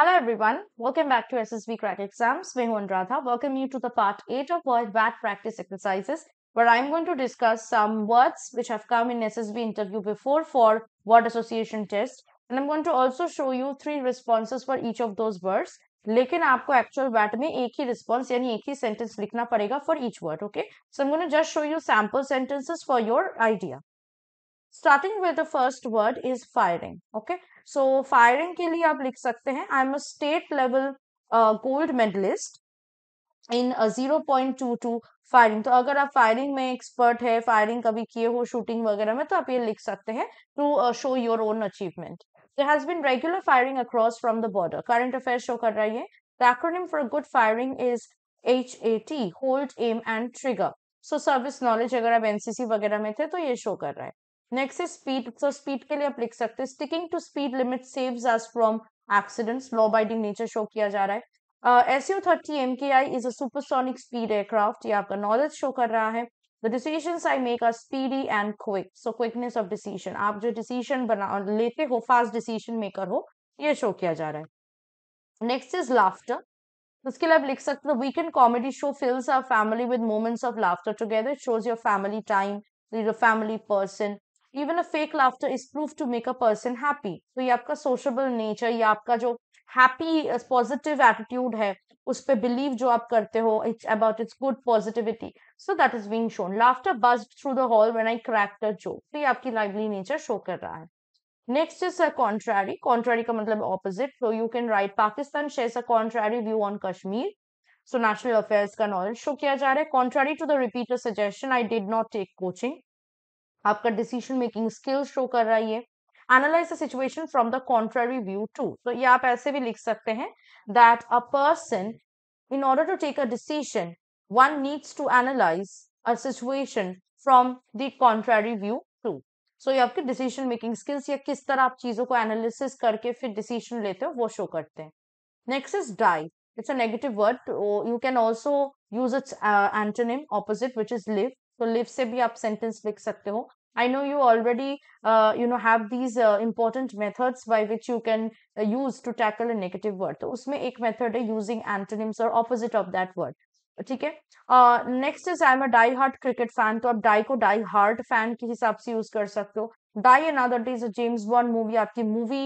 Hello everyone, welcome back to SSB Crack Exams. मैं हूं Anuradha. Welcome you to the part 8 of Word VAT practice exercises, where I'm going to discuss some words which have come in SSB interview before for word association test, and I'm going to also show you 3 responses for each of those words. लेकिन आपको actual VAT में एक ही response यानी एक ही sentence लिखना पड़ेगा for each word. Okay, so I'm going to just show you sample sentences for your idea. Starting with the first word is firing. Okay, so firing के लिए आप लिख सकते हैं I am a state level gold medalist in 0.22 firing. तो अगर आप firing में एक्सपर्ट है, फायरिंग कभी किए हो शूटिंग वगैरह में, तो आप ये लिख सकते हैं to show your own achievement. There has been regular firing across from the border. Current affair show कर रहा है. The acronym for good firing is HAT, hold aim and trigger. So service knowledge अगर आप NCC वगैरह में थे तो ये शो कर रहा है. Next is speed. तो स्पीड के लिए आप लिख सकते हैं sticking to speed limit saves us from accidents. Law binding nature show किया जा रहा है. SU-30 MKI is a supersonic speed aircraft. ये आपका नॉलेज शो कर रहा है. The decisions I make are speedy and quick. So quickness of decision. आप जो डिसीजन बना लेते हो, फास्ट डिसीजन मेकर हो, ये शो किया जा रहा है. Next is laughter. उसके लिए आप लिख सकते हो weekend comedy show fills our family with moments of laughter together. It shows your family time, your family person. Even a fake laughter is proof to make a person happy. तो ये आपका sociable nature या आपका जो happy positive attitude है उस पर believe जो आप करते हो it's about it's good positivity. So that is being shown. Laughter buzzed through the hall when I cracked a joke. तो ये आपकी लाइवली नेचर शो कर रहा है. Next is a contrary. Contrary का मतलब opposite. So you can write Pakistan shares a contrary view on Kashmir. So national affairs का knowledge show किया जा रहा है. Contrary to the repeater suggestion, I did not take coaching. आपका decision making skills show कर रहा है ये. Analyze the situation from the contrary view too. So ये आप ऐसे भी लिख सकते हैं that a person, in order to take a decision, one needs to analyze a situation from the contrary view too. So ये आपके डिसीजन मेकिंग स्किल्स या किस तरह आप चीजों को एनालिसिस करके फिर डिसीजन लेते हो वो शो करते हैं. Next is die. It's a negative word. You can also use its antonym opposite which is live. तो लिव से भी आप सेंटेंस लिख सकते हो. I know you already have these important methods by which you can use to tackle a negative word. तो उसमें एक method है using antonyms or opposite of that word. ठीक है. Next is I am a die hard cricket fan. तो आप die को die hard fan के हिसाब से यूज कर सकते हो. Die another day is a James Bond movie. आपकी मूवी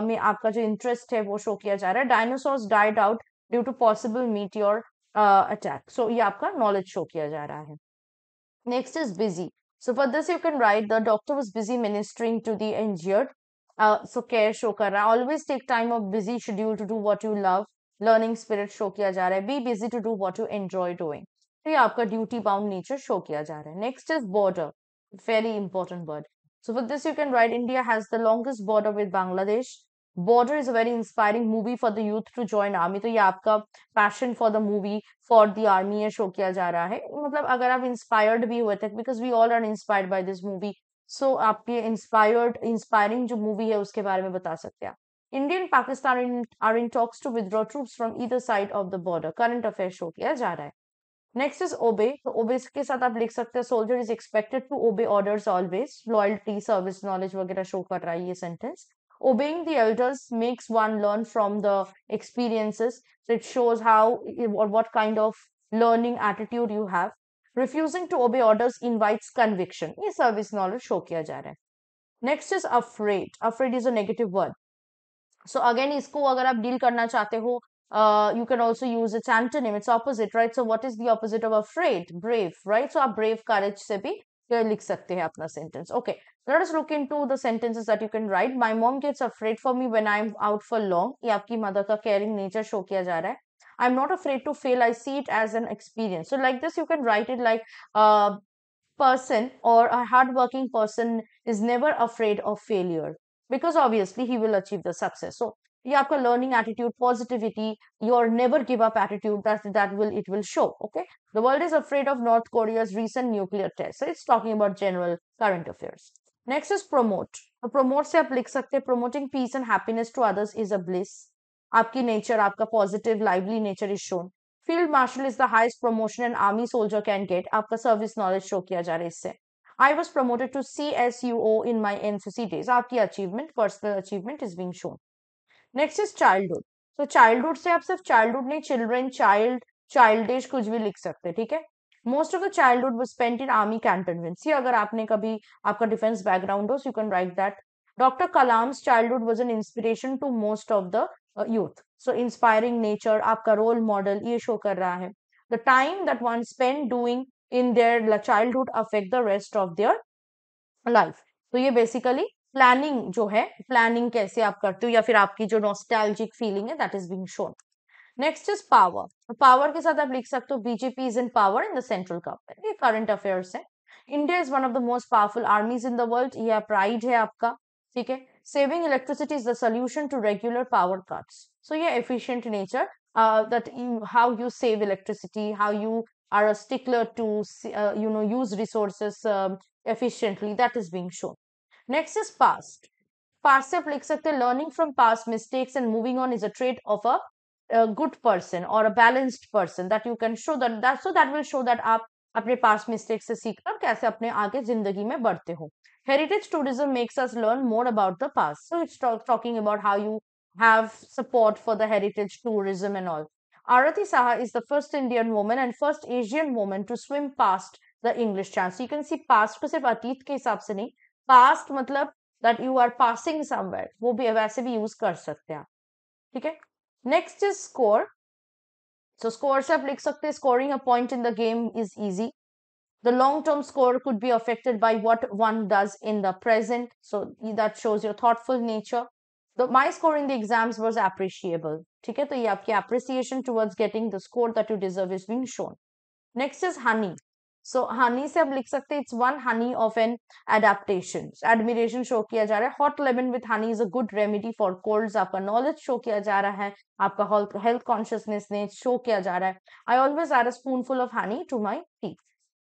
में आपका जो इंटरेस्ट है वो शो किया जा रहा है. Dinosaurs died out due to possible meteor attack. So ये आपका नॉलेज शो किया जा रहा है. Next is busy. So for this you can write the doctor was busy ministering to the injured. So care show कर रहा है. Always take time of busy schedule to do what you love. Learning spirit show किया जा रहा है. Be busy to do what you enjoy doing. तो ये आपका duty bound nature show किया जा रहा है. Next is border. Very important word. So for this you can write India has the longest border with Bangladesh. Border is a very inspiring movie for the youth to join army. तो ये आपका passion for the movie for the army ये show किया जा रहा है. मतलब अगर आप इंस्पायर्ड भी हुए थे because we all are inspired by this movie. So आप ये इंस्पायरिंग जो मूवी है उसके बारे में बता सकते हैं. Indian Pakistan are in talks to withdraw troops from either side of the border. Current affair show किया जा रहा है. नेक्स्ट इज ओबे. तो ओबे के साथ आप लिख सकते हैं soldier is expected to obey orders always. Loyalty service knowledge वगैरह शो कर रहा है ये sentence. Obeying the elders makes one learn from the experiences. So it shows how or what kind of learning attitude you have. Refusing to obey orders invites conviction. ये service knowledge show किया जा रहा है. Next is afraid. Afraid is a negative word. So again इसको अगर आप deal करना चाहते हो you can also use its antonym. It's opposite, right? So what is the opposite of afraid? Brave, right? So आप brave courage से भी लिख सकते हैं अपना sentence. Okay, let us look into the sentences that you can write. My mom gets afraid for me when I'm out for long. ये आपकी mother का caring nature show किया जा रहा है. I'm not afraid to fail. I see it as an experience. So like this you can write it like person or a hardworking person is never afraid of failure because obviously he will achieve the success. So ये आपका learning attitude, positivity, your never give up attitude that will show. Okay, the world is afraid of North Korea's recent nuclear test. So it's talking about general current affairs. Next is promote. तो promote से आप लिख सकते हैं promoting peace and happiness to others is a bliss. आपकी nature, आपका positive, lively nature is shown. Field marshal is the highest promotion an army soldier can get. आपका service knowledge show किया जा रहा है इससे. I was promoted to CSUO in my NCC days. आपकी achievement, personal achievement is being shown. Next is childhood. तो childhood से आप सिर्फ चाइल्डहुड नहीं, चिल्ड्रन, चाइल्ड, चाइल्डिश कुछ भी लिख सकते हैं, ठीक है। Most of the childhood was spent in army cantonments. ये अगर आपने कभी आपका डिफेंस बैकग्राउंड हो, you can write that. Doctor Kalam's childhood was an inspiration to most of the youth. So inspiring nature, आपका रोल मॉडल ये शो कर रहा है। The time that one spend doing in their childhood affect the rest of their life. तो ये basically planning जो है, planning कैसे आप करते हो या फिर आपकी जो नॉस्टैल्जिक फीलिंग है, that is being shown. Next is power. Power के साथ आप लिख सकते हो BJP is in power in the central government. ये करंट अफेयर्स है। India is one of the most powerful armies in the world. ये प्राइड है आपका, ठीक है। Saving electricity is the solution to regular power cuts. So ये efficient nature, that you how you save electricity, how you are a stickler to use resources efficiently, that is being shown. Next is past. Past से आप लिख सकते हैं learning from past mistakes and moving on is a trait of a good person or a balanced person that you can show that will show that आप अपने past mistakes से सीखकर कैसे अपने आगे जिंदगी में बढ़ते हो. Heritage tourism makes us learn more about the past. So it's talking about how you have support for the heritage tourism and all. Arati Saha is the first Indian woman and first Asian woman to swim past the English Channel. So you can see past को सिर्फ अतीत के हिसाब से नहीं, past मतलब that you are passing somewhere, वो भी वैसे भी यूज कर सकते हैं आप, ठीक है। Next is score. So score से आप लिख सकते हैं scoring a point in the game is easy. The long term score could be affected by what one does in the present. So that shows your thoughtful nature. My score in the exams was appreciable. ठीक है, तो ये आपकी appreciation towards getting the score that you deserve is being shown. Next is honey. So honey से आप लिख सकते हैं it's one honey of an adaptation. Admiration show किया जा रहा है. Hot lemon with honey is a good remedy for colds. आपका knowledge show किया जा रहा है. आपका health consciousness ने show किया जा रहा है. I always add a spoonful of honey to my tea.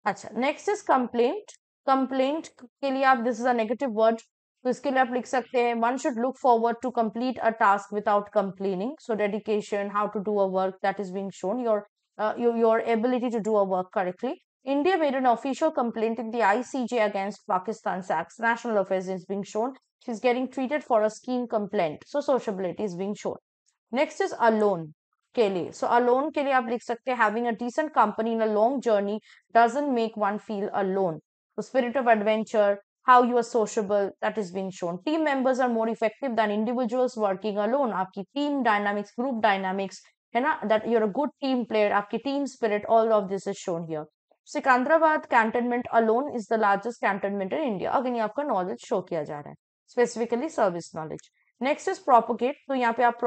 अच्छा, next is complaint. Complaint के लिए आप this is a negative word. तो इसके लिए आप लिख सकते हैं one should look forward to complete a task without complaining. So dedication, how to do a work, that is being shown. Your ability to do a work correctly. India made an official complaint in the ICJ against Pakistan's acts. National affairs is being shown. She's getting treated for a scheme complaint. So sociability is being shown. Next is alone के लिए. So alone के लिए आप लिख सकते हैं having a decent company in a long journey doesn't make one feel alone. The spirit of adventure, how you are sociable, that is being shown. Team members are more effective than individuals working alone. आपकी team dynamics, group dynamics है ना, that you're a good team player, आपकी team spirit, all of this is shown here. Secunderabad cantonment alone is the largest cantonment in India. Again ये आपका knowledge show किया जा रहा है, specifically service knowledge. Next is propagate. तो यहाँ पे आप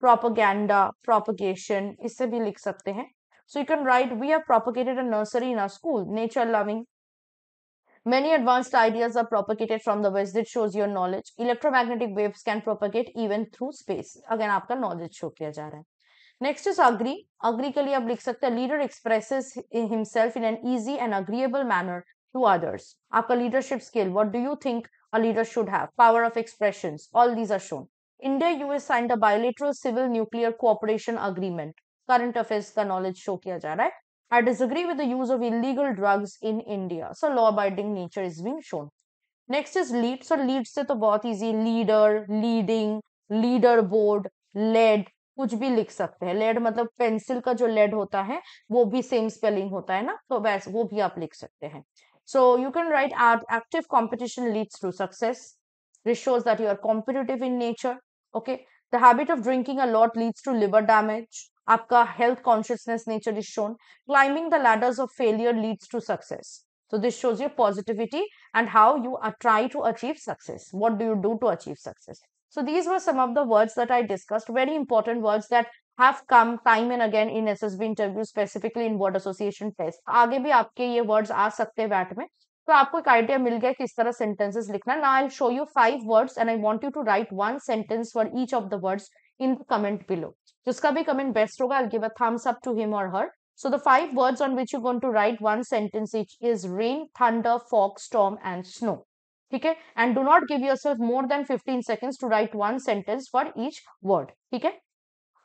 propaganda, propagation इससे भी लिख सकते हैं. So you can write we have propagated a nursery in our school. Nature loving. Many advanced ideas are propagated from the west. That shows your knowledge. Electromagnetic waves can propagate even through space. Again आपका knowledge show किया जा रहा है. Next is agree. Agree के लिए आप लिख सकते हैं leader expresses himself in an easy and agreeable manner to others. आपका leadership skill. What do you think a leader should have? Power of expressions. All these are shown. India US signed a bilateral civil nuclear cooperation agreement. Current affairs का knowledge show किया जा रहा है. I disagree with the use of illegal drugs in India. So law abiding nature is being shown. Next is lead. So lead से तो बहुत easy. Leader, leading, leaderboard, lead, कुछ भी लिख सकते हैं. लेड मतलब पेंसिल का जो लेड होता है वो भी सेम स्पेलिंग होता है ना, तो वैसे वो भी आप लिख सकते हैं. So you can right active competition leads to success. This shows that you are competitive in nature. Okay. The habit of drinking a lot leads to liver damage. आपका health consciousness nature is shown. Climbing the ladders of failure leads to success. So this shows your positivity and how you try to achieve success. What do you do to achieve success? So these were some of the words that I discussed, very important words that have come time and again in SSB interview, specifically in word association test. आगे भी आपके ये words आ सकते हैं bat में, तो आपको एक आइडिया मिल गया किस तरह sentences लिखना. Now I'll show you 5 words and I want you to write one sentence for each of the words in the comment below. जिसका भी comment best होगा, I'll give a thumbs up to him or her. So the 5 words on which you're going to write one sentence each is rain, thunder, fog, storm, and snow. ठीक है, and do not give yourself more than 15 seconds to write one sentence for each word. ठीक है.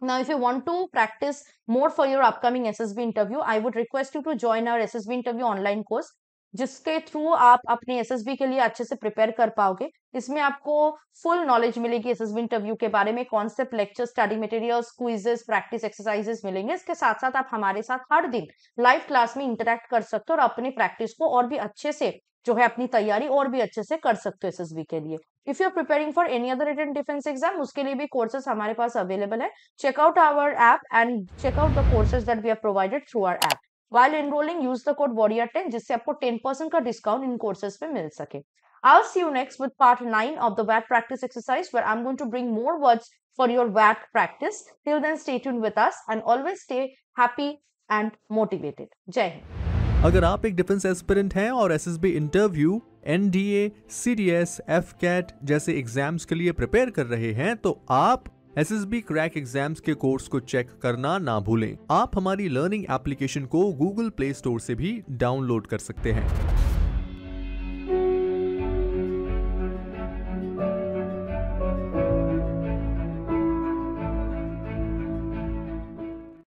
Now, if you want to practice more for your upcoming SSB interview, I would request you to join our SSB interview online course. जिसके through आप अपने SSB के लिए अच्छे से prepare कर पाओगे। इसमें आपको फुल नॉलेज मिलेगी एसएसबी इंटरव्यू के बारे में, concept, lecture, study materials, quizzes, practice exercises मिलेंगे। इसके साथ-साथ आप हमारे साथ हर दिन लाइव क्लास में इंटरैक्ट कर सकते हो और अपनी प्रैक्टिस को और भी अच्छे से जो है अपनी तैयारी और भी अच्छे से कर सकते हो एसएसबी के लिए। If you are preparing for any other written defence exam, उसके लिए भी कोर्सेज हमारे पास अवेलेबल है। Check out our app and check out the courses that we have provided through our app. While enrolling, use the code WARRIOR10 जिससे आपको 10% का discount in courses पे मिल सके। I'll see you next with part 9 of the VAT practice exercise where I'm going to bring more words for your VAT practice. Till then, stay tuned with us and always stay happy and motivated. जय हिंद। अगर आप एक defence aspirant हैं और SSB interview, NDA, CDS, AFCAT जैसे exams के लिए prepare कर रहे हैं तो आप एसएसबी क्रैक एग्जाम्स के कोर्स को चेक करना ना भूलें। आप हमारी लर्निंग एप्लीकेशन को गूगल प्ले स्टोर से भी डाउनलोड कर सकते हैं।